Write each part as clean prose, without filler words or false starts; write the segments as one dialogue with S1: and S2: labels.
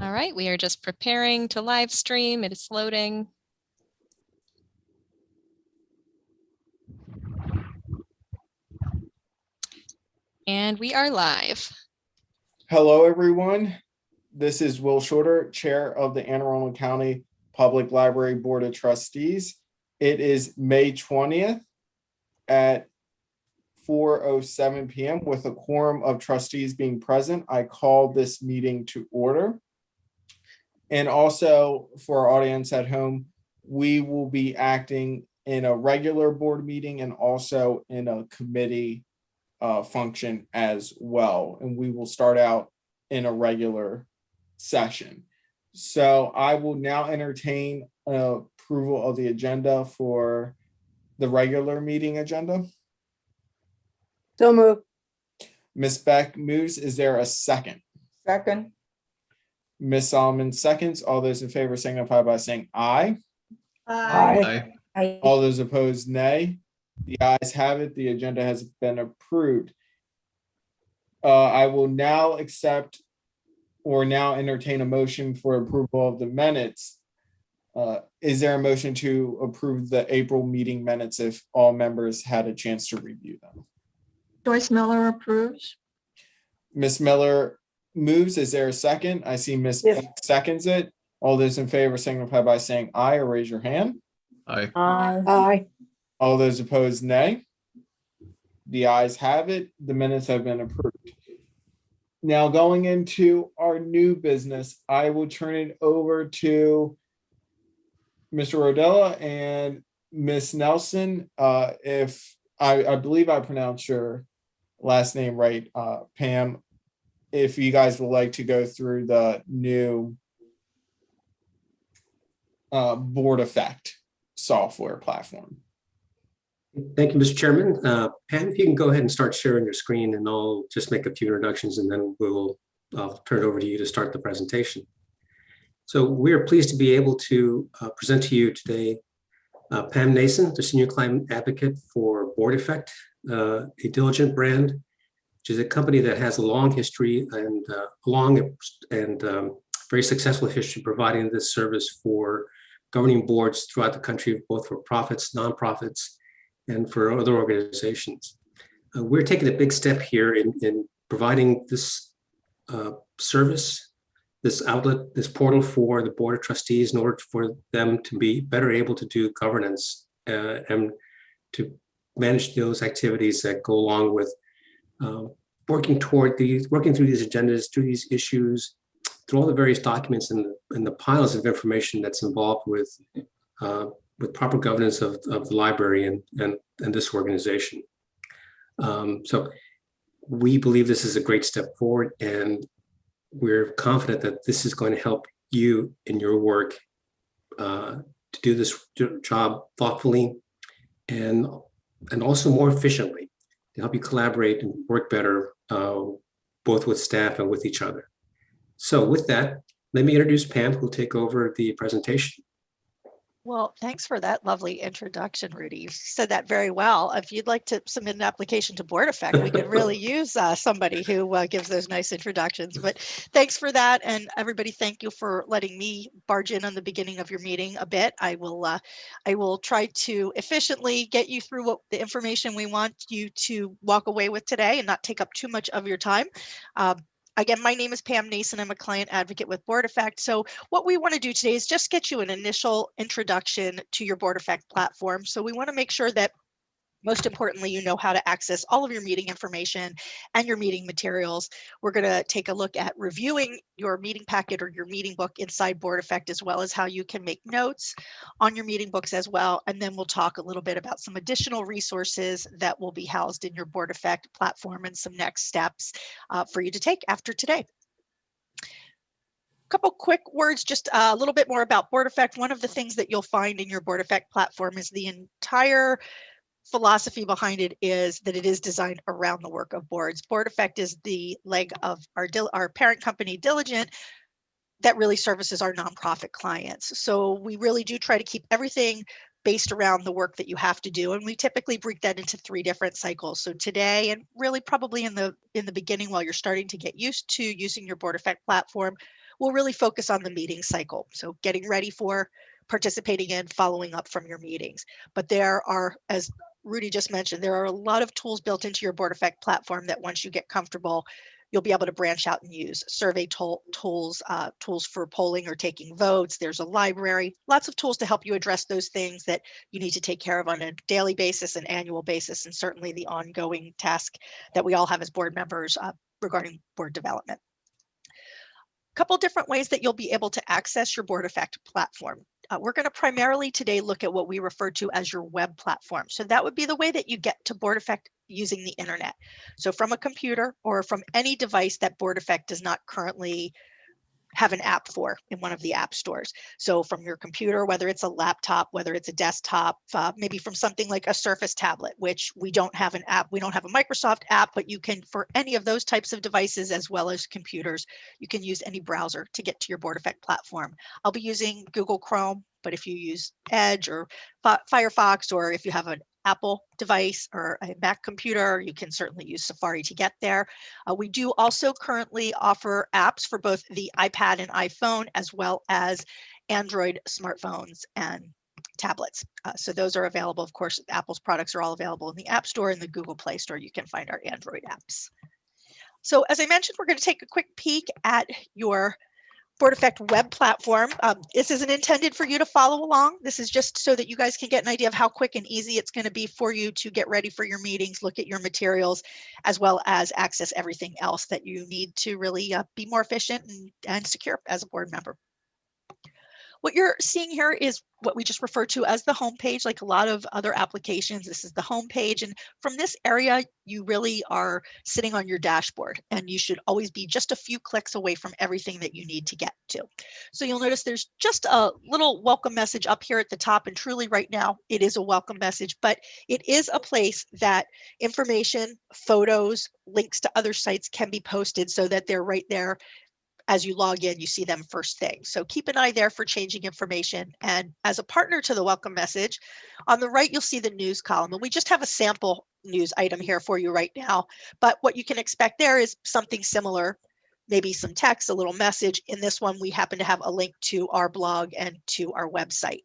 S1: All right, we are just preparing to live stream. It is loading. And we are live.
S2: Hello, everyone. This is Will Shorter, Chair of the Anne Arundel County Public Library Board of Trustees. It is May 20th at 4:07 p.m. with a quorum of trustees being present. I call this meeting to order. And also for our audience at home, we will be acting in a regular board meeting and also in a committee function as well. And we will start out in a regular session. So I will now entertain approval of the agenda for the regular meeting agenda.
S3: So moved.
S2: Ms. Beck moves. Is there a second?
S3: Second.
S2: Ms. Solomon seconds. All those in favor signify by saying aye.
S3: Aye.
S2: All those opposed, nay. The ayes have it. The agenda has been approved. I will now accept or now entertain a motion for approval of the minutes. Is there a motion to approve the April meeting minutes if all members had a chance to review them?
S3: Joyce Miller approves.
S2: Ms. Miller moves. Is there a second? I see Ms.
S3: Yes.
S2: Beck seconds it. All those in favor signify by saying aye or raise your hand.
S4: Aye.
S3: Aye.
S2: All those opposed, nay. The ayes have it. The minutes have been approved. Now going into our new business, I will turn it over to Mr. Rodella and Ms. Nelson. If I believe I pronounced your last name right, Pam, if you guys would like to go through the new board effect software platform.
S5: Thank you, Mr. Chairman. Pam, if you can go ahead and start sharing your screen, and I'll just make a few introductions, and then I'll turn it over to you to start the presentation. So we are pleased to be able to present to you today Pam Nason, the Senior Client Advocate for Board Effect, a diligent brand, which is a company that has a long history and very successful history providing this service for governing boards throughout the country, both for profits, nonprofits, and for other organizations. We're taking a big step here in providing this service, this outlet, this portal for the Board of Trustees in order for them to be better able to do governance and to manage those activities that go along with working through these agendas, through these issues, through all the various documents and the piles of information that's involved with proper governance of the library and this organization. So we believe this is a great step forward, and we're confident that this is going to help you in your work to do this job thoughtfully and also more efficiently, to help you collaborate and work better both with staff and with each other. So with that, let me introduce Pam, who will take over the presentation.
S6: Well, thanks for that lovely introduction, Rudy. You said that very well. If you'd like to submit an application to Board Effect, we could really use somebody who gives those nice introductions. But thanks for that. And everybody, thank you for letting me barge in on the beginning of your meeting a bit. I will try to efficiently get you through what the information we want you to walk away with today and not take up too much of your time. Again, my name is Pam Nason. I'm a client advocate with Board Effect. So what we want to do today is just get you an initial introduction to your Board Effect platform. So we want to make sure that, most importantly, you know how to access all of your meeting information and your meeting materials. We're going to take a look at reviewing your meeting packet or your meeting book inside Board Effect, as well as how you can make notes on your meeting books as well. And then we'll talk a little bit about some additional resources that will be housed in your Board Effect platform and some next steps for you to take after today. Couple quick words, just a little bit more about Board Effect. One of the things that you'll find in your Board Effect platform is the entire philosophy behind it is that it is designed around the work of boards. Board Effect is the leg of our parent company, Diligent, that really services our nonprofit clients. So we really do try to keep everything based around the work that you have to do. And we typically break that into 3 different cycles. So today, and really probably in the beginning while you're starting to get used to using your BoardEffect platform, we'll really focus on the meeting cycle. So getting ready for, participating in, following up from your meetings. But there are, as Rudy just mentioned, there are a lot of tools built into your BoardEffect platform that once you get comfortable, you'll be able to branch out and use. Survey tools, tools for polling or taking votes. There's a library, lots of tools to help you address those things that you need to take care of on a daily basis, an annual basis, and certainly the ongoing task that we all have as board members regarding board development. Couple different ways that you'll be able to access your BoardEffect platform. We're going to primarily today look at what we refer to as your web platform. So that would be the way that you get to BoardEffect using the internet. So from a computer or from any device that BoardEffect does not currently have an app for in one of the app stores. So from your computer, whether it's a laptop, whether it's a desktop, maybe from something like a Surface tablet, which we don't have an app, we don't have a Microsoft app, but you can, for any of those types of devices, as well as computers, you can use any browser to get to your BoardEffect platform. I'll be using Google Chrome, but if you use Edge or Firefox, or if you have an Apple device or a Mac computer, you can certainly use Safari to get there. We do also currently offer apps for both the iPad and iPhone, as well as Android smartphones and tablets. So those are available. Of course, Apple's products are all available in the App Store and the Google Play Store. You can find our Android apps. So as I mentioned, we're going to take a quick peek at your BoardEffect web platform. This isn't intended for you to follow along. This is just so that you guys can get an idea of how quick and easy it's going to be for you to get ready for your meetings, look at your materials, as well as access everything else that you need to really be more efficient and secure as a board member. What you're seeing here is what we just refer to as the home page. Like a lot of other applications, this is the home page. And from this area, you really are sitting on your dashboard, and you should always be just a few clicks away from everything that you need to get to. So you'll notice there's just a little welcome message up here at the top. And truly right now, it is a welcome message, but it is a place that information, photos, links to other sites can be posted so that they're right there. As you log in, you see them first thing. So keep an eye there for changing information. And as a partner to the welcome message, on the right, you'll see the news column. And we just have a sample news item here for you right now. But what you can expect there is something similar, maybe some text, a little message. In this one, we happen to have a link to our blog and to our website.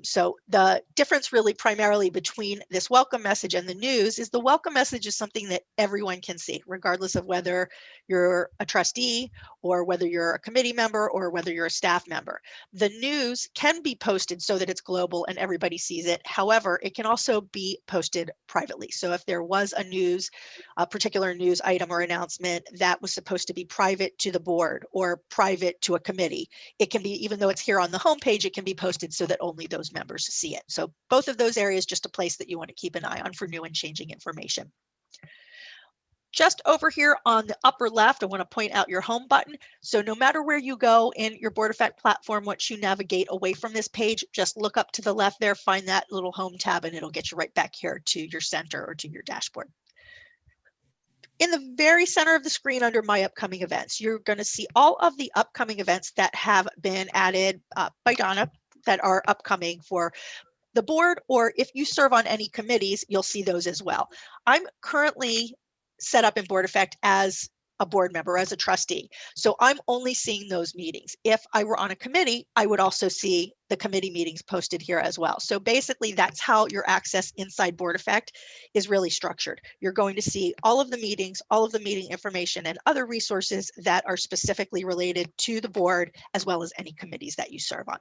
S6: So the difference really primarily between this welcome message and the news is the welcome message is something that everyone can see, regardless of whether you're a trustee or whether you're a committee member or whether you're a staff member. The news can be posted so that it's global and everybody sees it. However, it can also be posted privately. So if there was a particular news item or announcement that was supposed to be private to the board or private to a committee, it can be, even though it's here on the homepage, it can be posted so that only those members see it. So both of those areas, just a place that you want to keep an eye on for new and changing information. Just over here on the upper left, I want to point out your home button. So no matter where you go in your BoardEffect platform, once you navigate away from this page, just look up to the left there, find that little home tab, and it'll get you right back here to your center or to your dashboard. In the very center of the screen under My Upcoming Events, you're going to see all of the upcoming events that have been added by Donna that are upcoming for the board, or if you serve on any committees, you'll see those as well. I'm currently set up in BoardEffect as a board member, as a trustee. So I'm only seeing those meetings. If I were on a committee, I would also see the committee meetings posted here as well. So basically that's how your access inside BoardEffect is really structured. You're going to see all of the meetings, all of the meeting information, and other resources that are specifically related to the board, as well as any committees that you serve on.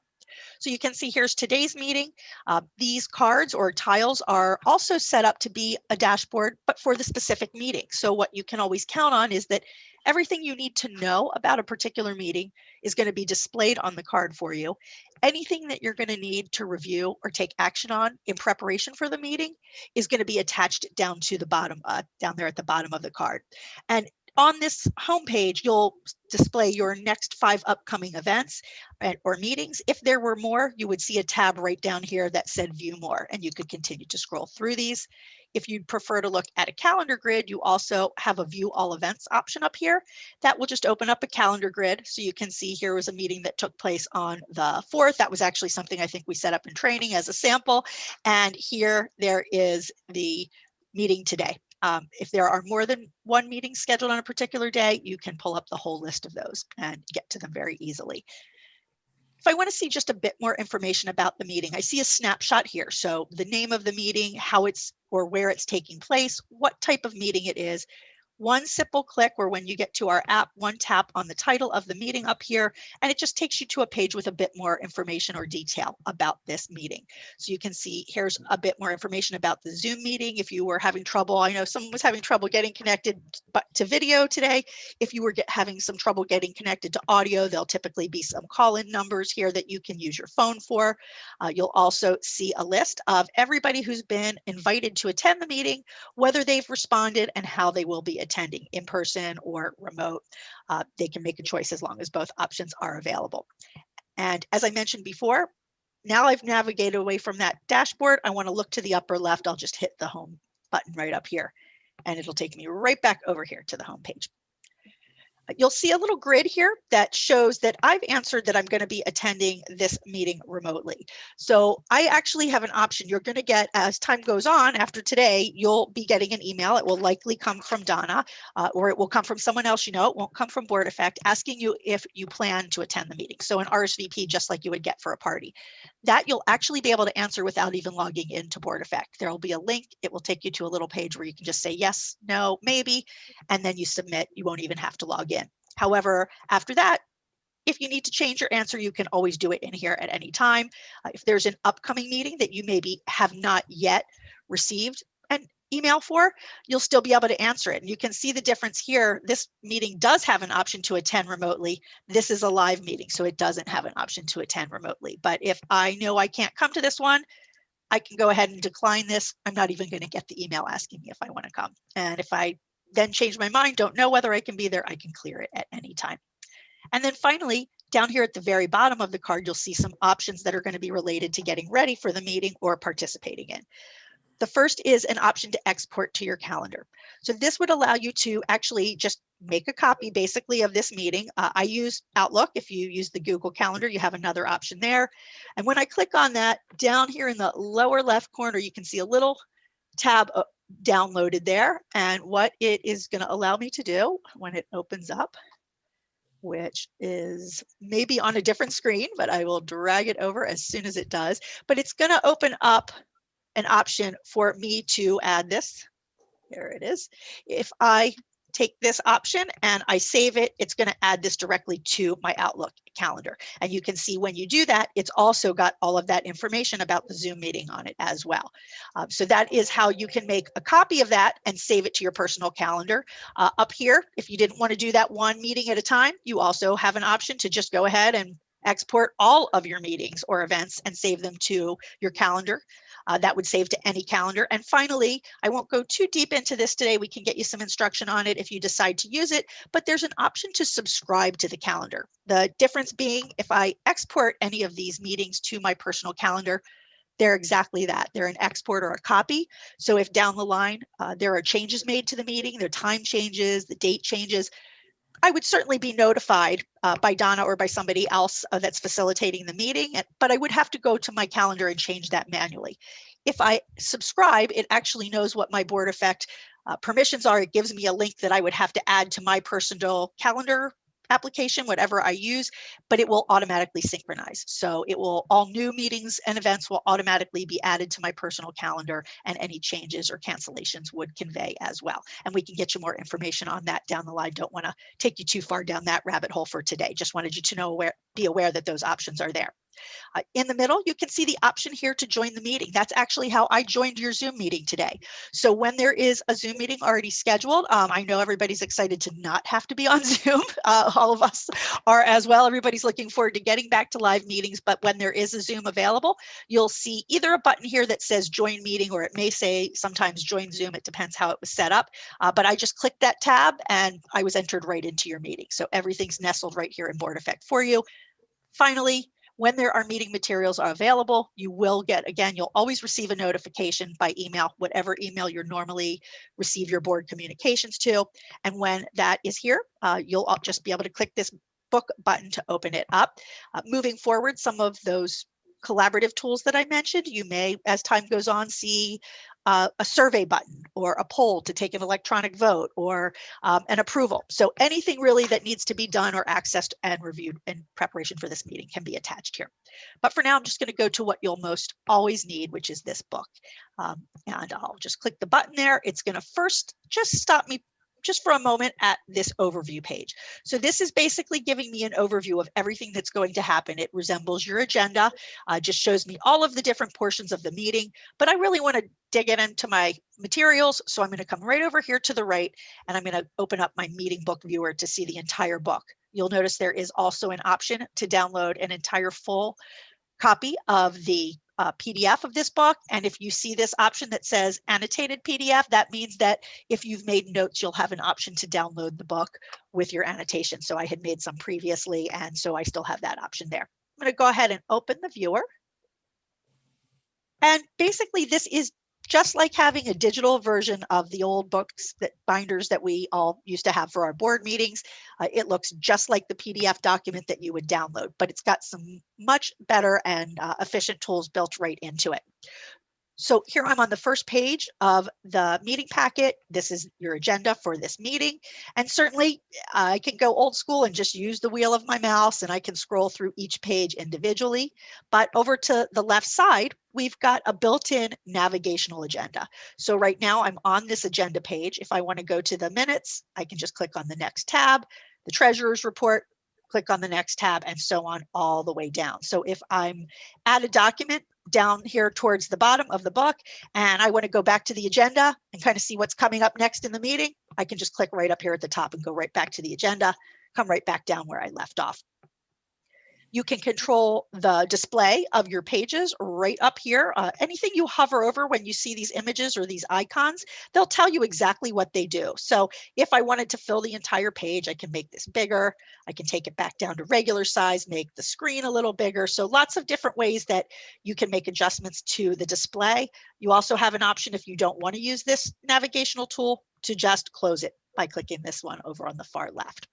S6: So you can see here's today's meeting. These cards or tiles are also set up to be a dashboard, but for the specific meeting. So what you can always count on is that everything you need to know about a particular meeting is going to be displayed on the card for you. Anything that you're going to need to review or take action on in preparation for the meeting is going to be attached down to the bottom, down there at the bottom of the card. And on this homepage, you'll display your next 5 upcoming events or meetings. If there were more, you would see a tab right down here that said View More, and you could continue to scroll through these. If you'd prefer to look at a calendar grid, you also have a view all events option up here. That will just open up a calendar grid. So you can see here was a meeting that took place on the 4th. That was actually something I think we set up in training as a sample. And here there is the meeting today. If there are more than one meeting scheduled on a particular day, you can pull up the whole list of those and get to them very easily. If I want to see just a bit more information about the meeting, I see a snapshot here. So the name of the meeting, how it's or where it's taking place, what type of meeting it is. One simple click, or when you get to our app, one tap on the title of the meeting up here, and it just takes you to a page with a bit more information or detail about this meeting. So you can see here's a bit more information about the Zoom meeting. If you were having trouble, I know someone was having trouble getting connected to video today. If you were having some trouble getting connected to audio, there'll typically be some call-in numbers here that you can use your phone for. You'll also see a list of everybody who's been invited to attend the meeting, whether they've responded, and how they will be attending, in person or remote. They can make a choice as long as both options are available. And as I mentioned before, now I've navigated away from that dashboard. I want to look to the upper left. I'll just hit the home button right up here, and it'll take me right back over here to the home page. You'll see a little grid here that shows that I've answered that I'm going to be attending this meeting remotely. So I actually have an option. You're going to get, as time goes on after today, you'll be getting an email. It will likely come from Donna, or it will come from someone else you know. It won't come from Board Effect, asking you if you plan to attend the meeting. So an RSVP, just like you would get for a party. That you'll actually be able to answer without even logging into Board Effect. There will be a link. It will take you to a little page where you can just say yes, no, maybe, and then you submit. You won't even have to log in. However, after that, if you need to change your answer, you can always do it in here at any time. If there's an upcoming meeting that you maybe have not yet received an email for, you'll still be able to answer it. And you can see the difference here. This meeting does have an option to attend remotely. This is a live meeting, so it doesn't have an option to attend remotely. But if I know I can't come to this one, I can go ahead and decline this. I'm not even going to get the email asking me if I want to come. And if I then change my mind, don't know whether I can be there, I can clear it at any time. And then finally, down here at the very bottom of the card, you'll see some options that are going to be related to getting ready for the meeting or participating in. The first is an option to export to your calendar. So this would allow you to actually just make a copy basically of this meeting. I use Outlook. If you use the Google Calendar, you have another option there. And when I click on that, down here in the lower left corner, you can see a little tab downloaded there. And what it is going to allow me to do when it opens up, which is maybe on a different screen, but I will drag it over as soon as it does. But it's going to open up an option for me to add this. There it is. If I take this option and I save it, it's going to add this directly to my Outlook calendar. And you can see when you do that, it's also got all of that information about the Zoom meeting on it as well. So that is how you can make a copy of that and save it to your personal calendar. Up here, if you didn't want to do that one meeting at a time, you also have an option to just go ahead and export all of your meetings or events and save them to your calendar. That would save to any calendar. And finally, I won't go too deep into this today. We can get you some instruction on it if you decide to use it, but there's an option to subscribe to the calendar. The difference being, if I export any of these meetings to my personal calendar, they're exactly that. They're an export or a copy. So if down the line, there are changes made to the meeting, their time changes, the date changes, I would certainly be notified by Donna or by somebody else that's facilitating the meeting, but I would have to go to my calendar and change that manually. If I subscribe, it actually knows what my Board Effect permissions are. It gives me a link that I would have to add to my personal calendar application, whatever I use, but it will automatically synchronize. So it will, all new meetings and events will automatically be added to my personal calendar, and any changes or cancellations would convey as well. And we can get you more information on that down the line. Don't want to take you too far down that rabbit hole for today. Just wanted you to know, be aware that those options are there. In the middle, you can see the option here to join the meeting. That's actually how I joined your Zoom meeting today. So when there is a Zoom meeting already scheduled, I know everybody's excited to not have to be on Zoom. All of us are as well. Everybody's looking forward to getting back to live meetings. But when there is a Zoom available, you'll see either a button here that says join meeting, or it may say sometimes join Zoom. It depends how it was set up. But I just clicked that tab and I was entered right into your meeting. So everything's nestled right here in Board Effect for you. Finally, When there are meeting materials are available, you will get, again, you'll always receive a notification by email, whatever email you normally receive your board communications to. And when that is here, you'll just be able to click this book button to open it up. Moving forward, some of those collaborative tools that I mentioned, you may, as time goes on, see a survey button or a poll to take an electronic vote or an approval. So anything really that needs to be done or accessed and reviewed in preparation for this meeting can be attached here. But for now, I'm just going to go to what you'll most always need, which is this book. And I'll just click the button there. It's going to first just stop me just for a moment at this overview page. So this is basically giving me an overview of everything that's going to happen. It resembles your agenda, just shows me all of the different portions of the meeting, but I really want to dig into my materials. So I'm going to come right over here to the right, and I'm going to open up my meeting book viewer to see the entire book. You'll notice there is also an option to download an entire full copy of the PDF of this book. And if you see this option that says annotated PDF, that means that if you've made notes, you'll have an option to download the book with your annotation. So I had made some previously, and so I still have that option there. I'm going to go ahead and open the viewer. And basically, this is just like having a digital version of the old books, that binders that we all used to have for our board meetings. It looks just like the PDF document that you would download, but it's got some much better and efficient tools built right into it. So here I'm on the first page of the meeting packet. This is your agenda for this meeting. And certainly I can go old school and just use the wheel of my mouse, and I can scroll through each page individually. But over to the left side, we've got a built-in navigational agenda. So right now I'm on this agenda page. If I want to go to the minutes, I can just click on the next tab, the treasurer's report, click on the next tab, and so on all the way down. So if I'm at a document down here towards the bottom of the book, and I want to go back to the agenda and kind of see what's coming up next in the meeting, I can just click right up here at the top and go right back to the agenda, come right back down where I left off. You can control the display of your pages right up here. Anything you hover over when you see these images or these icons, they'll tell you exactly what they do. So if I wanted to fill the entire page, I can make this bigger. I can take it back down to regular size, make the screen a little bigger. So lots of different ways that you can make adjustments to the display. You also have an option, if you don't want to use this navigational tool, to just close it by clicking this one over on the far left.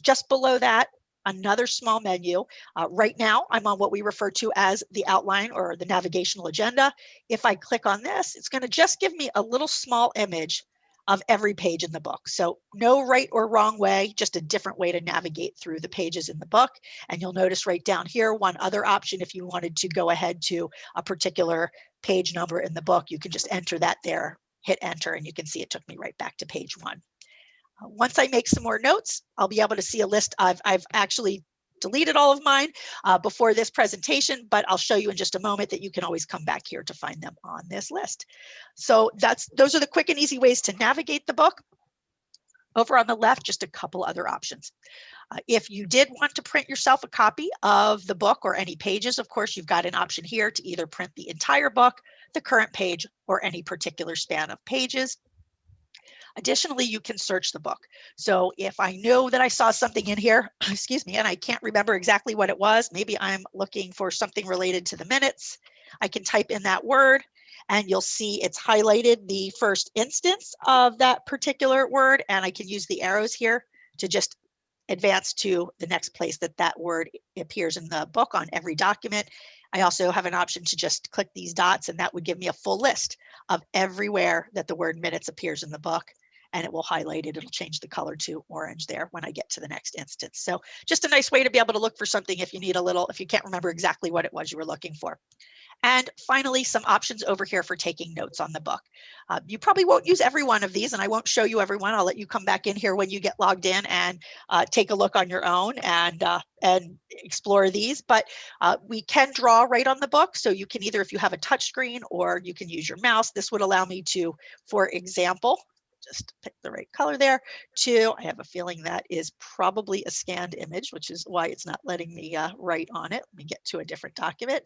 S6: Just below that, another small menu. Right now, I'm on what we refer to as the outline or the navigational agenda. If I click on this, it's going to just give me a little small image of every page in the book. So no right or wrong way, just a different way to navigate through the pages in the book. And you'll notice right down here, one other option, if you wanted to go ahead to a particular page number in the book, you can just enter that there, hit enter, and you can see it took me right back to page 1. Once I make some more notes, I'll be able to see a list. I've actually deleted all of mine before this presentation, but I'll show you in just a moment that you can always come back here to find them on this list. So those are the quick and easy ways to navigate the book. Over on the left, just a couple other options. If you did want to print yourself a copy of the book or any pages, of course, you've got an option here to either print the entire book, the current page, or any particular span of pages. Additionally, you can search the book. So if I know that I saw something in here, excuse me, and I can't remember exactly what it was, maybe I'm looking for something related to the minutes, I can type in that word and you'll see it's highlighted the first instance of that particular word, and I can use the arrows here to just advance to the next place that that word appears in the book on every document. I also have an option to just click these dots, and that would give me a full list of everywhere that the word minutes appears in the book, and it will highlight it. It'll change the color to orange there when I get to the next instance. So just a nice way to be able to look for something if you need a little, if you can't remember exactly what it was you were looking for. And finally, some options over here for taking notes on the book. You probably won't use every one of these, and I won't show you every one. I'll let you come back in here when you get logged in and take a look on your own and explore these. But we can draw right on the book. So you can either, if you have a touch screen, or you can use your mouse. This would allow me to, for example, just pick the right color there, I have a feeling that is probably a scanned image, which is why it's not letting me write on it. Let me get to a different document.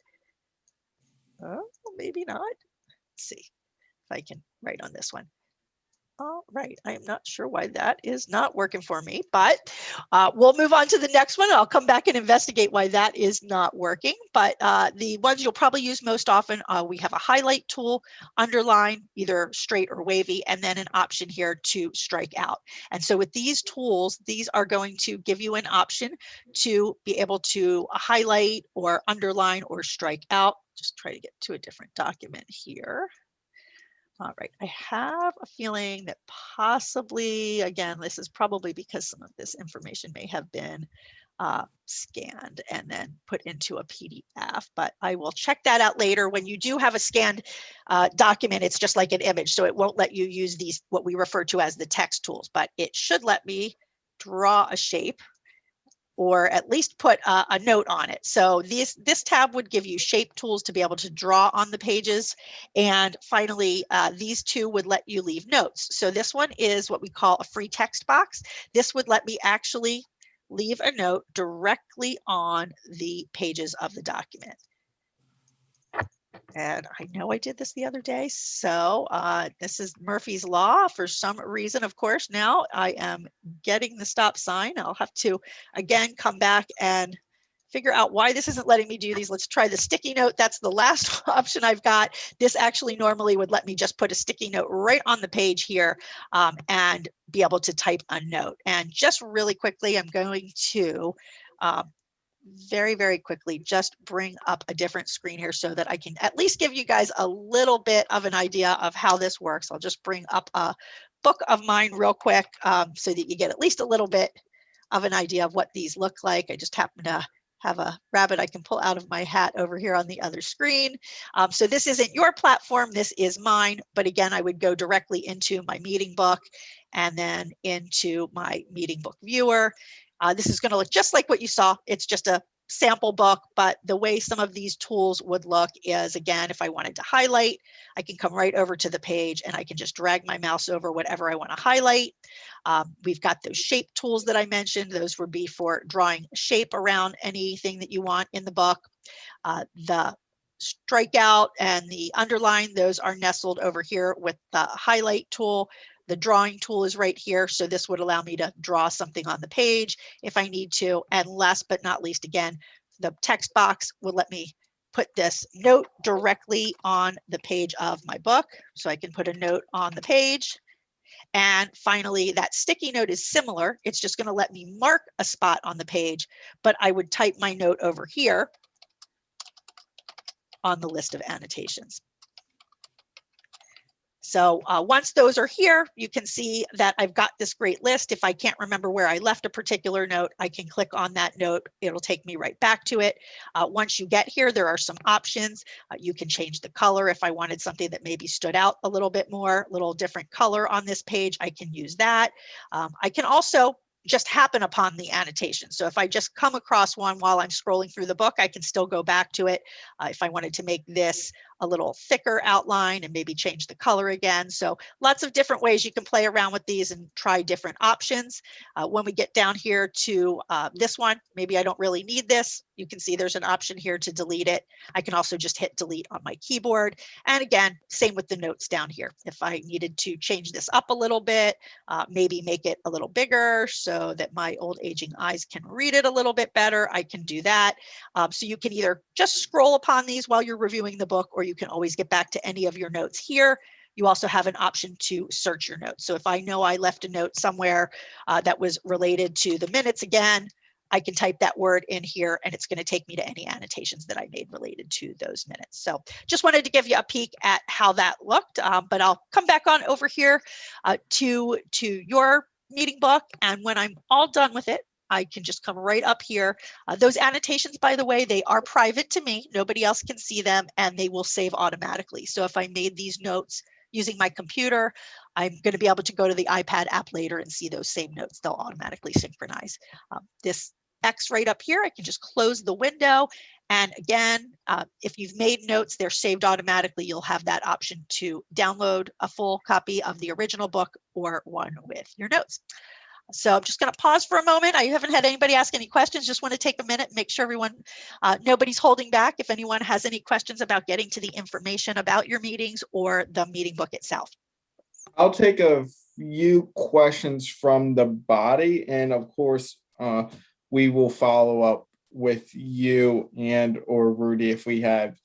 S6: Oh, maybe not. Let's see if I can write on this one. All right, I am not sure why that is not working for me, but we'll move on to the next one. I'll come back and investigate why that is not working. But the ones you'll probably use most often, we have a highlight tool, underline, either straight or wavy, and then an option here to strike out. And so with these tools, these are going to give you an option to be able to highlight or underline or strike out. Just try to get to a different document here. All right, I have a feeling that possibly, again, this is probably because some of this information may have been scanned and then put into a PDF, but I will check that out later. When you do have a scanned document, it's just like an image, so it won't let you use these, what we refer to as the text tools, but it should let me draw a shape or at least put a note on it. So this tab would give you shape tools to be able to draw on the pages. And finally, these two would let you leave notes. So this one is what we call a free text box. This would let me actually leave a note directly on the pages of the document. And I know I did this the other day. So this is Murphy's Law. For some reason, of course, now I am getting the stop sign. I'll have to, again, come back and figure out why this isn't letting me do these. Let's try the sticky note. That's the last option I've got. This actually normally would let me just put a sticky note right on the page here and be able to type a note. And just really quickly, I'm going to very, very quickly just bring up a different screen here so that I can at least give you guys a little bit of an idea of how this works. I'll just bring up a book of mine real quick so that you get at least a little bit of an idea of what these look like. I just happen to have a rabbit I can pull out of my hat over here on the other screen. So this isn't your platform, this is mine. But again, I would go directly into my meeting book and then into my meeting book viewer. This is going to look just like what you saw. It's just a sample book, but the way some of these tools would look is, again, if I wanted to highlight, I can come right over to the page and I can just drag my mouse over whatever I want to highlight. We've got those shape tools that I mentioned. Those would be for drawing shape around anything that you want in the book. The strikeout and the underline, those are nestled over here with the highlight tool. The drawing tool is right here. So this would allow me to draw something on the page if I need to. And last but not least, again, the text box will let me put this note directly on the page of my book. So I can put a note on the page. And finally, that sticky note is similar. It's just going to let me mark a spot on the page, but I would type my note over here on the list of annotations. So once those are here, you can see that I've got this great list. If I can't remember where I left a particular note, I can click on that note. It'll take me right back to it. Once you get here, there are some options. You can change the color. If I wanted something that maybe stood out a little bit more, a little different color on this page, I can use that. I can also just happen upon the annotation. So if I just come across one while I'm scrolling through the book, I can still go back to it. If I wanted to make this a little thicker outline and maybe change the color again. So lots of different ways you can play around with these and try different options. When we get down here to this one, maybe I don't really need this. You can see there's an option here to delete it. I can also just hit delete on my keyboard. And again, same with the notes down here. If I needed to change this up a little bit, maybe make it a little bigger so that my old aging eyes can read it a little bit better, I can do that. So you can either just scroll upon these while you're reviewing the book, or you can always get back to any of your notes here. You also have an option to search your notes. So if I know I left a note somewhere that was related to the minutes again, I can type that word in here and it's going to take me to any annotations that I made related to those minutes. So just wanted to give you a peek at how that looked, but I'll come back on over here to your meeting book. And when I'm all done with it, I can just come right up here. Those annotations, by the way, they are private to me. Nobody else can see them and they will save automatically. So if I made these notes using my computer, I'm going to be able to go to the iPad app later and see those same notes. They'll automatically synchronize. This X right up here, I can just close the window. And again, if you've made notes, they're saved automatically. You'll have that option to download a full copy of the original book or one with your notes. So I'm just going to pause for a moment. I haven't had anybody ask any questions. Just want to take a minute and make sure everyone, nobody's holding back. If anyone has any questions about getting to the information about your meetings or the meeting book itself.
S2: I'll take a few questions from the body, and of course, we will follow up with you and or Rudy if we have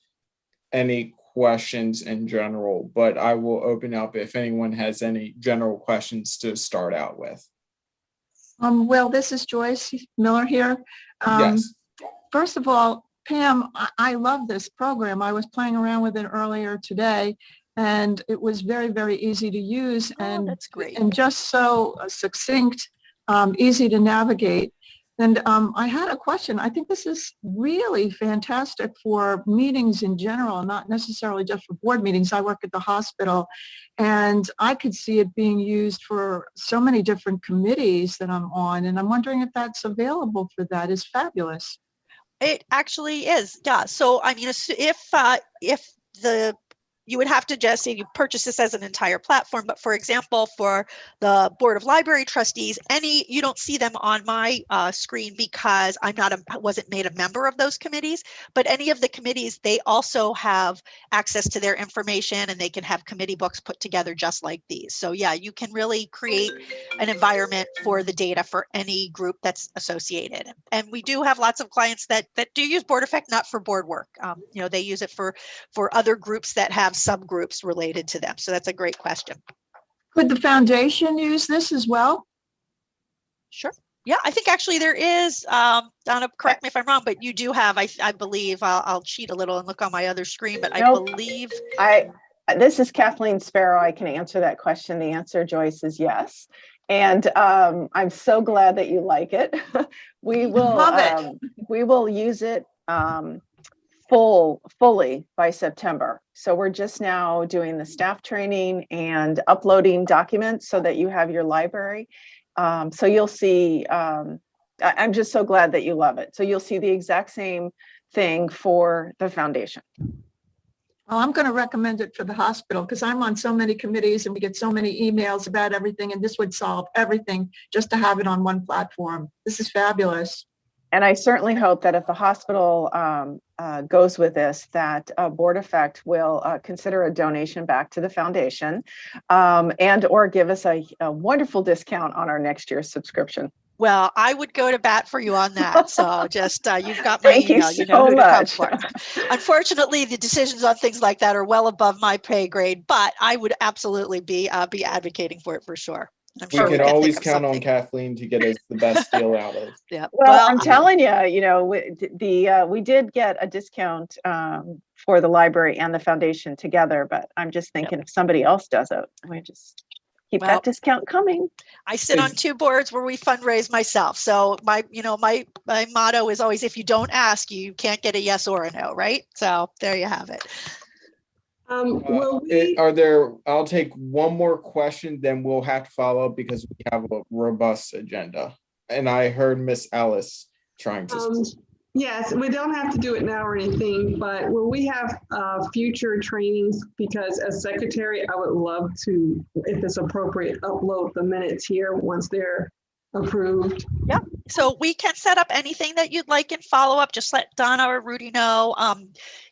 S2: any questions in general, but I will open up if anyone has any general questions to start out with.
S3: Well, this is Joyce Miller here.
S2: Yes.
S3: First of all, Pam, I love this program. I was playing around with it earlier today, and it was very, very easy to use and
S6: that's great.
S3: and just so succinct, easy to navigate. And I had a question. I think this is really fantastic for meetings in general, not necessarily just for board meetings. I work at the hospital, and I could see it being used for so many different committees that I'm on, and I'm wondering if that's available for that. It's fabulous.
S6: It actually is, yeah. So I mean, if you would have to just say you purchase this as an entire platform, but for example, for the Board of Library Trustees, you don't see them on my screen because wasn't made a member of those committees, but any of the committees, they also have access to their information and they can have committee books put together just like these. So yeah, you can really create an environment for the data for any group that's associated. And we do have lots of clients that do use BoardEffect, not for board work. They use it for other groups that have subgroups related to them. So that's a great question.
S3: Could the foundation use this as well?
S6: Sure. Yeah, I think actually there is, Donna, correct me if I'm wrong, but you do have, I believe, I'll cheat a little and look on my other screen, but
S4: Nope.
S6: I believe.
S4: This is Kathleen Sparrow. I can answer that question. The answer, Joyce, is yes. And I'm so glad that you like it. We will use it fully by September. So we're just now doing the staff training and uploading documents so that you have your library. So you'll see, I'm just so glad that you love it. So you'll see the exact same thing for the foundation.
S3: Well, I'm going to recommend it for the hospital because I'm on so many committees and we get so many emails about everything, and this would solve everything just to have it on one platform. This is fabulous.
S4: And I certainly hope that if the hospital goes with this, that BoardEffect will consider a donation back to the foundation and or give us a wonderful discount on our next year's subscription.
S6: Well, I would go to bat for you on that. So just, you've got my
S4: Thank
S6: email,
S4: you
S6: know
S4: so
S6: who
S4: much.
S6: to come for. Unfortunately, the decisions on things like that are well above my pay grade, but I would absolutely be advocating for it for sure.
S2: We can always count on Kathleen to get us the best deal out of.
S6: Yeah.
S4: Well, I'm telling you, we did get a discount for the library and the foundation together, but I'm just thinking if somebody else does it, we just keep that discount coming.
S6: I sit on 2 boards where we fundraise myself. So my motto is always, if you don't ask, you can't get a yes or a no, right? So there you have it.
S2: I'll take one more question, then we'll have to follow up because we have a robust agenda. And I heard Miss Ellis trying to speak.
S7: Yes, we don't have to do it now or anything, but will we have future trainings? Because as secretary, I would love to, if it's appropriate, upload the minutes here once they're approved.
S6: Yep. So we can set up anything that you'd like in follow up. Just let Donna or Rudy know.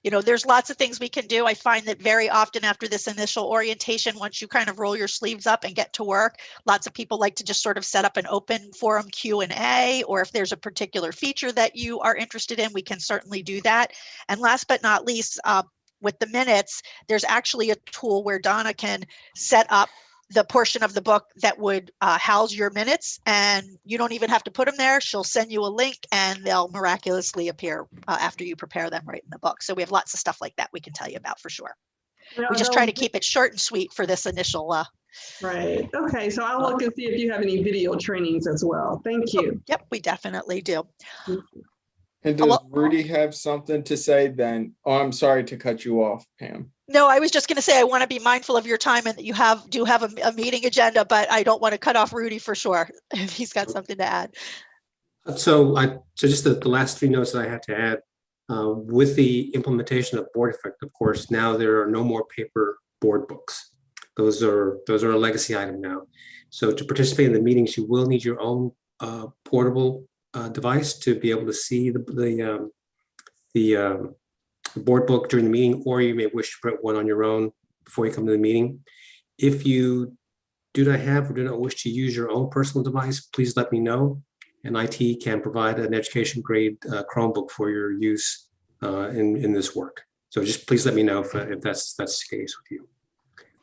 S6: There's lots of things we can do. I find that very often after this initial orientation, once you kind of roll your sleeves up and get to work, lots of people like to just sort of set up an open forum Q&A, or if there's a particular feature that you are interested in, we can certainly do that. And last but not least, with the minutes, there's actually a tool where Donna can set up the portion of the book that would house your minutes, and you don't even have to put them there. She'll send you a link and they'll miraculously appear after you prepare them right in the book. So we have lots of stuff like that we can tell you about for sure. We just try to keep it short and sweet for this initial.
S7: Right. Okay. So I'll look and see if you have any video trainings as well. Thank you.
S6: Yep, we definitely do.
S2: And does Rudy have something to say then? Oh, I'm sorry to cut you off, Pam.
S6: No, I was just going to say I want to be mindful of your time and that you do have a meeting agenda, but I don't want to cut off Rudy for sure if he's got something to add.
S5: So just the last 3 notes that I had to add with the implementation of BoardEffect, of course, now there are no more paper board books. Those are a legacy item now. So to participate in the meetings, you will need your own portable device to be able to see the board book during the meeting, or you may wish to print one on your own before you come to the meeting. If you do not have or do not wish to use your own personal device, please let me know. And IT can provide an education grade Chromebook for your use in this work. So just please let me know if that's the case with you.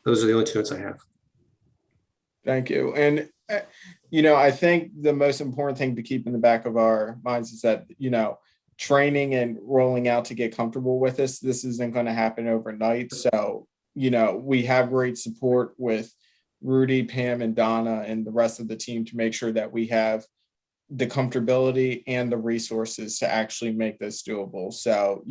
S5: Those are the only two notes I have.
S2: Thank you. And, I think the most important thing to keep in the back of our minds is that, training and rolling out to get comfortable with this isn't going to happen overnight. So, we have great support with Rudy, Pam, and Donna and the rest of the team to make sure that we have the comfortability and the resources to actually make this doable. So,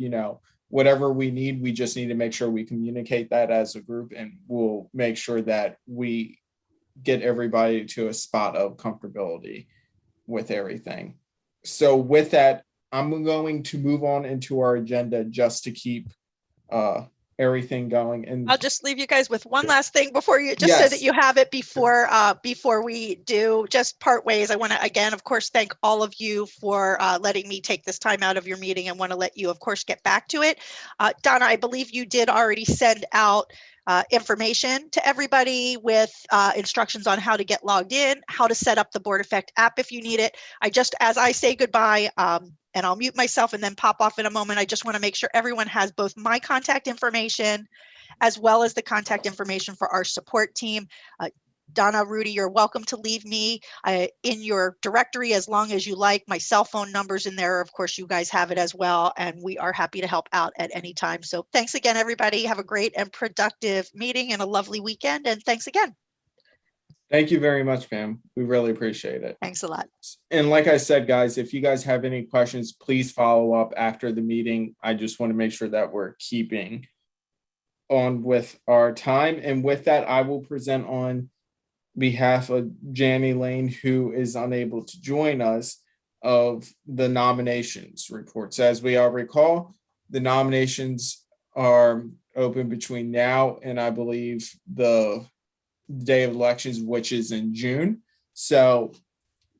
S2: whatever we need, we just need to make sure we communicate that as a group, and we'll make sure that we get everybody to a spot of comfortability with everything. So with that, I'm going to move on into our agenda just to keep everything going. And
S6: I'll just leave you guys with one last thing before you, just so that you have it before we do just part ways. I want to, again, of course, thank all of you for letting me take this time out of your meeting, and want to let you, of course, get back to it. Donna, I believe you did already send out information to everybody with instructions on how to get logged in, how to set up the Board Effect app if you need it. As I say goodbye, and I'll mute myself and then pop off in a moment, I just want to make sure everyone has both my contact information as well as the contact information for our support team. Donna, Rudy, you're welcome to leave me in your directory as long as you like. My cell phone number's in there. Of course, you guys have it as well, and we are happy to help out at any time. So thanks again, everybody. Have a great and productive meeting and a lovely weekend. And thanks again.
S2: thank you very much, Pam. We really appreciate it.
S6: Thanks a lot.
S2: And like I said, guys, if you guys have any questions, please follow up after the meeting. I just want to make sure that we're keeping on with our time. And with that, I will present on behalf of Janny Lane, who is unable to join us, of the nominations reports. As we all recall, the nominations are open between now and I believe the day of elections, which is in June. So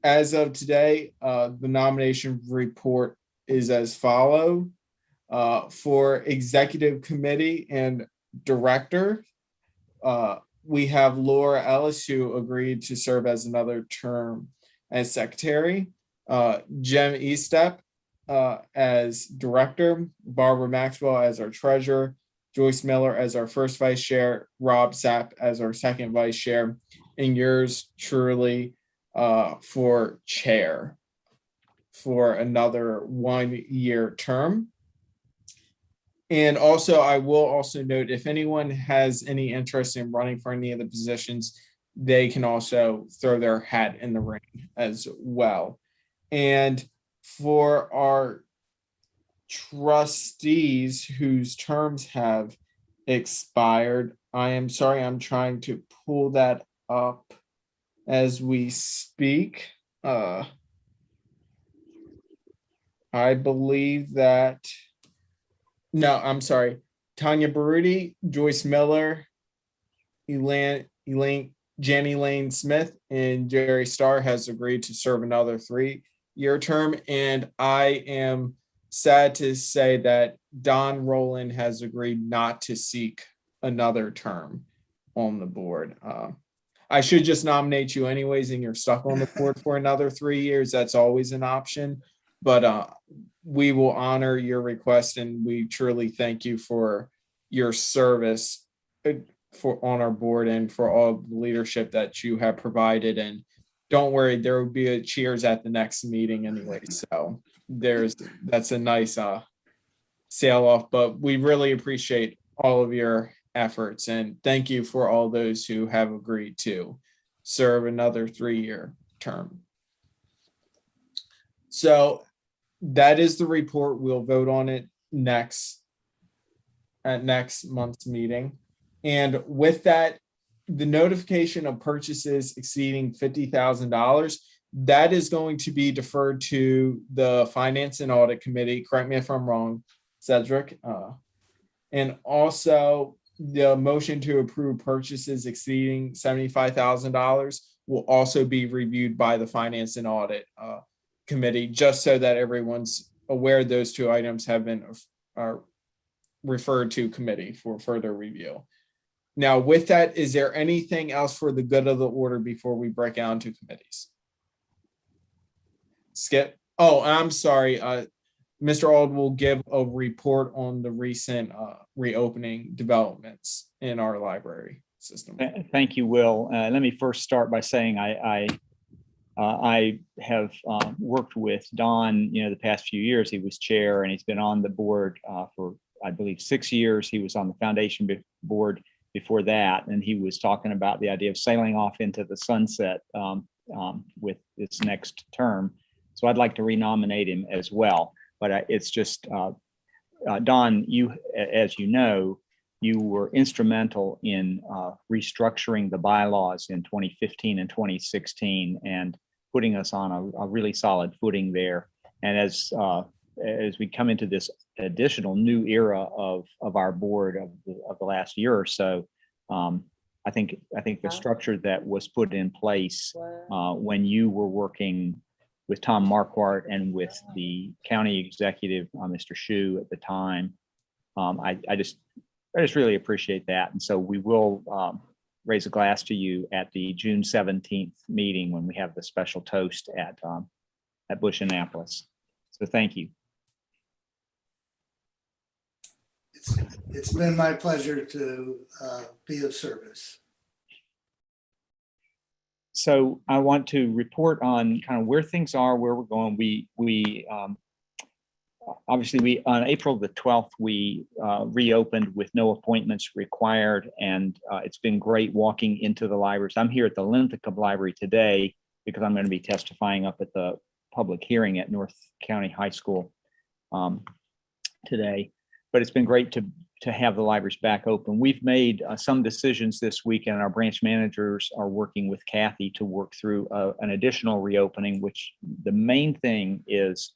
S2: as of today, the nomination report is as follows. For executive committee and director, we have Laura Ellis, who agreed to serve as another term as secretary, Jem Estep as director, Barbara Maxwell as our treasurer, Joyce Miller as our first vice chair, Rob Sapp as our second vice chair, and yours truly for chair for another 1-year term. And also, I will also note, if anyone has any interest in running for any of the positions, they can also throw their hat in the ring as well. And for our trustees whose terms have expired, I am sorry, I'm trying to pull that up as we speak. I believe that, no, I'm sorry, Tanya Baruti, Joyce Miller, Jenny Lane Smith, and Jerry Starr has agreed to serve another 3-year term. And I am sad to say that Don Rowland has agreed not to seek another term on the board. I should just nominate you anyways, and you're stuck on the board for another 3 years. That's always an option, but we will honor your request, and we truly thank you for your service on our board and for all the leadership that you have provided. And don't worry, there will be a cheers at the next meeting anyway. So that's a nice sail off, but we really appreciate all of your efforts, and thank you for all those who have agreed to serve another 3-year term. So that is the report. We'll vote on it at next month's meeting. And with that, the notification of purchases exceeding $50,000, that is going to be deferred to the Finance and Audit Committee. Correct me if I'm wrong, Cedric. And also the motion to approve purchases exceeding $75,000 will also be reviewed by the Finance and Audit Committee, just so that everyone's aware those two items have been referred to committee for further review. Now, with that, is there anything else for the good of the order before we break out into committees? Skip. Oh, I'm sorry. Mr. Ald will give a report on the recent reopening developments in our library system.
S8: Thank you, Will. Let me first start by saying I have worked with Don, the past few years. He was chair and he's been on the board for, I believe, 6 years. He was on the foundation board before that, and he was talking about the idea of sailing off into the sunset with this next term. So I'd like to renominate him as well. But it's just, Don, as you know, you were instrumental in restructuring the bylaws in 2015 and 2016 and putting us on a really solid footing there. And as we come into this additional new era of our board of the last year or so, I think the structure that was put in place when you were working with Tom Marquardt and with the county executive, Mr. Shu at the time, I just really appreciate that. And so we will raise a glass to you at the June 17th meeting when we have the special toast at Bush Annapolis. So thank you.
S9: It's been my pleasure to be of service.
S8: So I want to report on kind of where things are, where we're going. We obviously on April the 12th, we reopened with no appointments required. And it's been great walking into the libraries. I'm here at the Linthicum Library today because I'm going to be testifying up at the public hearing at North County High School today. But it's been great to have the libraries back open. We've made some decisions this week, and our branch managers are working with Kathy to work through an additional reopening, which the main thing is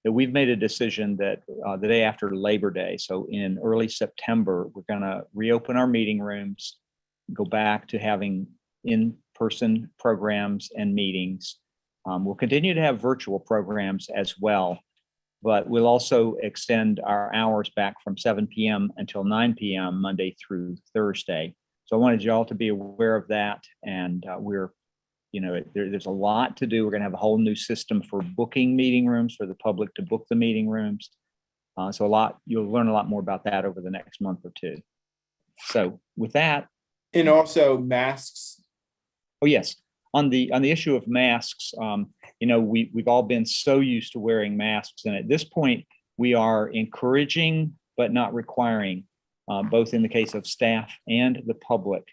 S8: that we've made a decision that the day after Labor Day, so in early September, we're going to reopen our meeting rooms, go back to having in-person programs and meetings. We'll continue to have virtual programs as well, but we'll also extend our hours back from 7 p.m. until 9 p.m. Monday through Thursday. So I wanted you all to be aware of that. And there's a lot to do. We're going to have a whole new system for booking meeting rooms for the public to book the meeting rooms. So you'll learn a lot more about that over the next month or two. So with that.
S2: And also masks.
S8: Oh, yes. On the issue of masks, we've all been so used to wearing masks, and at this point we are encouraging but not requiring, both in the case of staff and the public.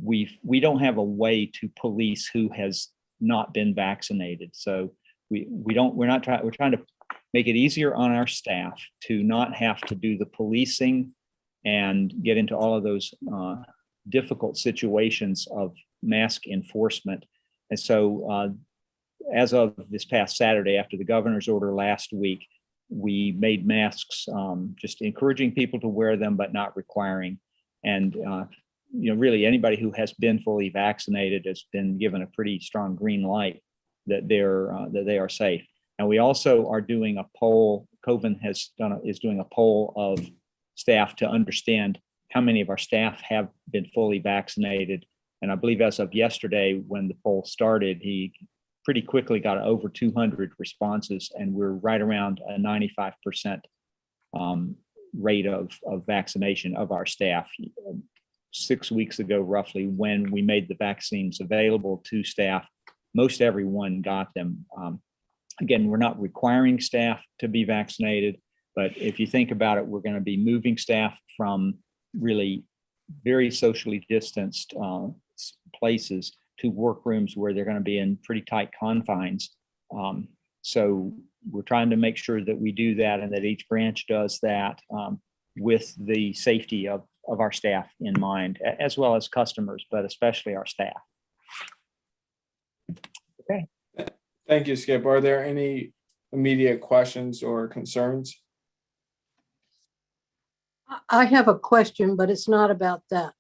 S8: We don't have a way to police who has not been vaccinated, so we're trying to make it easier on our staff to not have to do the policing and get into all of those difficult situations of mask enforcement. And so as of this past Saturday, after the governor's order last week, we made masks, just encouraging people to wear them, but not requiring. And really anybody who has been fully vaccinated has been given a pretty strong green light that they are safe. And we also are doing a poll. Coven is doing a poll of staff to understand how many of our staff have been fully vaccinated. And I believe as of yesterday, when the poll started, he pretty quickly got over 200 responses, and we're right around a 95% rate of vaccination of our staff. 6 weeks ago, roughly, when we made the vaccines available to staff, most everyone got them. Again, we're not requiring staff to be vaccinated, but if you think about it, we're going to be moving staff from really very socially distanced places to workrooms where they're going to be in pretty tight confines. So we're trying to make sure that we do that and that each branch does that with the safety of our staff in mind, as well as customers, but especially our staff. Okay.
S2: Thank you, Skip. Are there any immediate questions or concerns?
S10: I have a question, but it's not about that.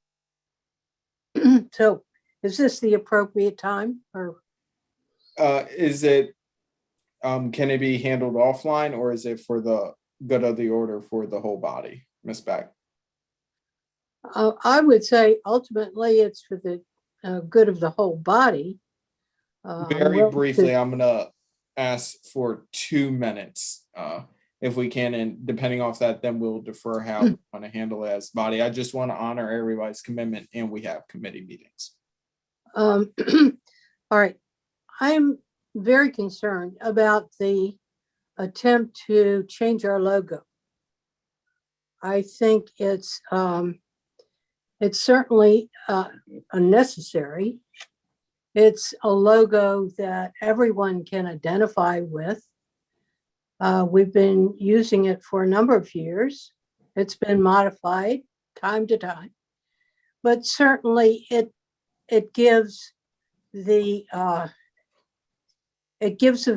S10: So is this the appropriate time or?
S2: Is it, can it be handled offline, or is it for the good of the order for the whole body, Ms. Beck?
S10: I would say ultimately it's for the good of the whole body.
S2: Very briefly, I'm gonna ask for 2 minutes, if we can, and depending off that, then we'll defer how we want to handle it as body. I just want to honor everybody's commitment, and we have committee meetings.
S10: All right. I'm very concerned about the attempt to change our logo. I think it's certainly unnecessary. It's a logo that everyone can identify with. We've been using it for a number of years. It's been modified time to time, but certainly it gives the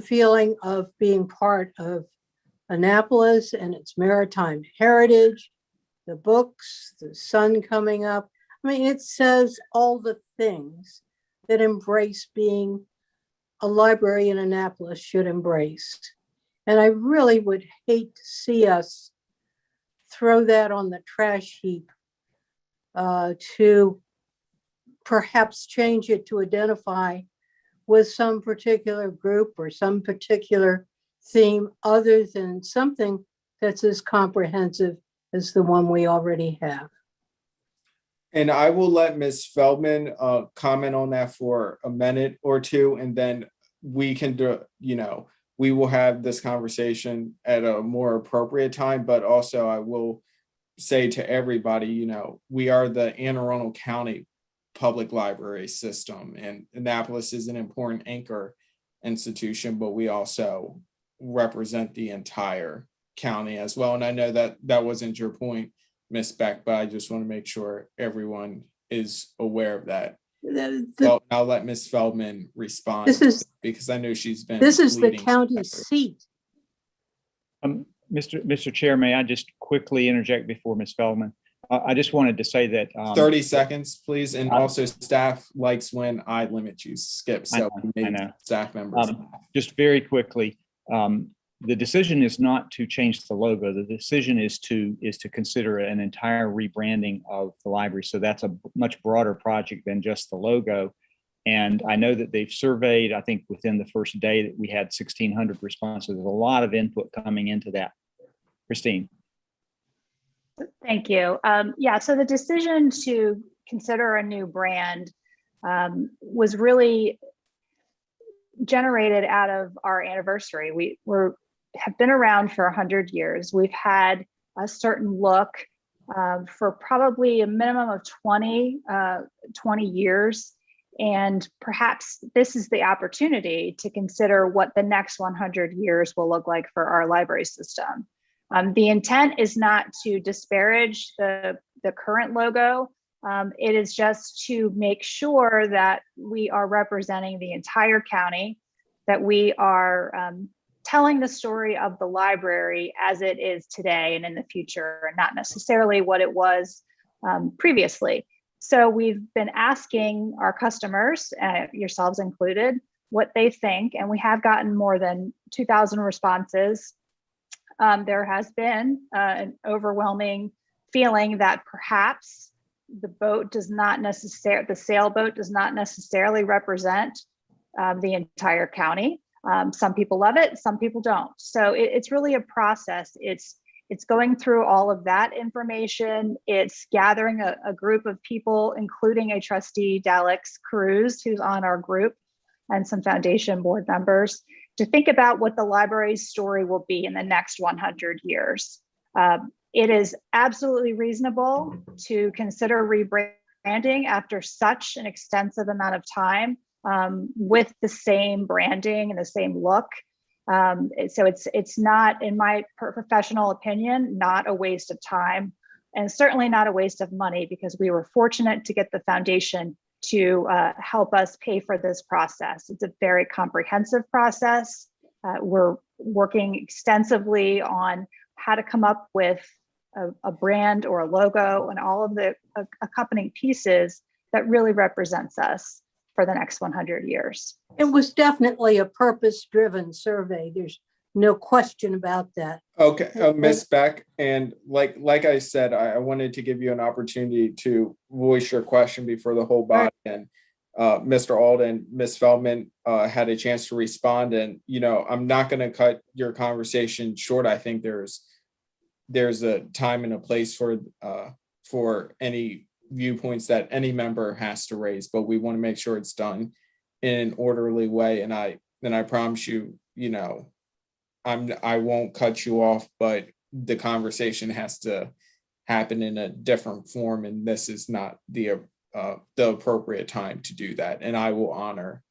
S10: feeling of being part of Annapolis and its maritime heritage, the books, the sun coming up. I mean, it says all the things that embrace being a library in Annapolis should embrace. And I really would hate to see us throw that on the trash heap to perhaps change it to identify with some particular group or some particular theme other than something that's as comprehensive as the one we already have.
S2: And I will let Ms. Feldman comment on that for a minute or two, and then we can do, we will have this conversation at a more appropriate time. But also I will say to everybody, we are the Anne Arundel County Public Library System, and Annapolis is an important anchor institution, but we also represent the entire county as well. And I know that that wasn't your point, Ms. Beck, but I just want to make sure everyone is aware of that. So I'll let Ms. Feldman respond because I know she's been.
S10: This is the county seat.
S8: Mr. Chair, may I just quickly interject before Ms. Feldman? I just wanted to say that
S2: 30 seconds, please. And also staff likes when I limit you, Skip. So
S8: I know.
S2: Staff members.
S8: Just very quickly, the decision is not to change the logo. The decision is to consider an entire rebranding of the library. So that's a much broader project than just the logo. And I know that they've surveyed, I think within the first day that we had 1,600 responses. There's a lot of input coming into that. Christine.
S11: Thank you. Yeah, so the decision to consider a new brand was really generated out of our anniversary. We have been around for 100 years. We've had a certain look for probably a minimum of 20 years. And perhaps this is the opportunity to consider what the next 100 years will look like for our library system. The intent is not to disparage the current logo. It is just to make sure that we are representing the entire county, that we are telling the story of the library as it is today and in the future, and not necessarily what it was previously. So we've been asking our customers, yourselves included, what they think, and we have gotten more than 2,000 responses. There has been an overwhelming feeling that perhaps the sailboat does not necessarily represent the entire county. Some people love it, some people don't. So it's really a process. It's going through all of that information. It's gathering a group of people, including a trustee, Dalix Cruz, who's on our group, and some foundation board members, to think about what the library's story will be in the next 100 years. It is absolutely reasonable to consider rebranding after such an extensive amount of time with the same branding and the same look. So it's not, in my professional opinion, not a waste of time, and certainly not a waste of money, because we were fortunate to get the foundation to help us pay for this process. It's a very comprehensive process. We're working extensively on how to come up with a brand or a logo and all of the accompanying pieces that really represents us for the next 100 years.
S10: It was definitely a purpose-driven survey. There's no question about that.
S2: Okay, Miss Beck, and like I said, I wanted to give you an opportunity to voice your question before the whole body, and Mr. Alden, Miss Feldman had a chance to respond, and I'm not going to cut your conversation short. I think there's a time and a place for any viewpoints that any member has to raise, but we want to make sure it's done in an orderly way. And I promise you, I won't cut you off, but the conversation has to happen in a different form, and this is not the appropriate time to do that. And I will honor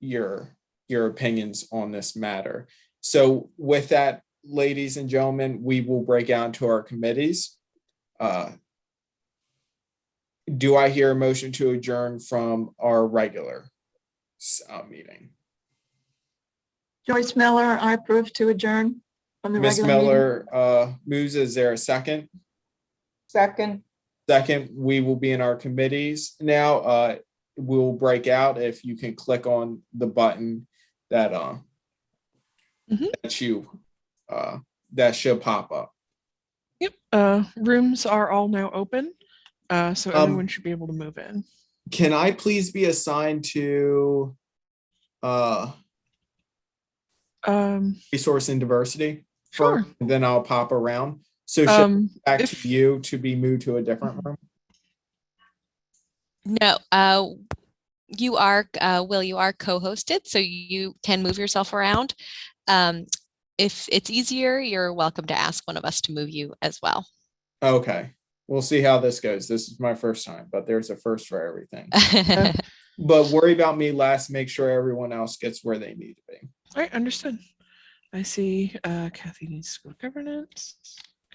S2: your opinions on this matter. So with that, ladies and gentlemen, we will break out to our committees. Do I hear a motion to adjourn from our regular meeting?
S3: Joyce Miller, I approve to adjourn from the
S2: Ms.
S3: regular meeting.
S2: Miller moves. Is there a second?
S4: Second.
S2: Second, we will be in our committees now. We'll break out. If you can click on the button that that should pop up.
S12: Yep. Rooms are all now open, so everyone should be able to move in.
S2: Can I please be assigned to resource and diversity?
S12: Sure.
S2: And then I'll pop around. So should back to you to be moved to a different room?
S1: No, you are, Will, you are co-hosted, so you can move yourself around. If it's easier, you're welcome to ask one of us to move you as well.
S2: Okay. We'll see how this goes. This is my first time, but there's a first for everything. But worry about me last. Make sure everyone else gets where they need to be.
S12: All right, understood. I see Kathy needs to go to governance.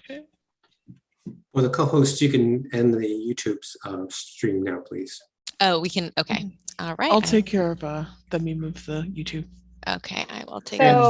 S12: Okay.
S5: For the co-host, you can end the YouTube stream now, please.
S1: Oh, we can. Okay. All right.
S12: I'll take care of let me move the YouTube.
S1: Okay, I will take
S11: So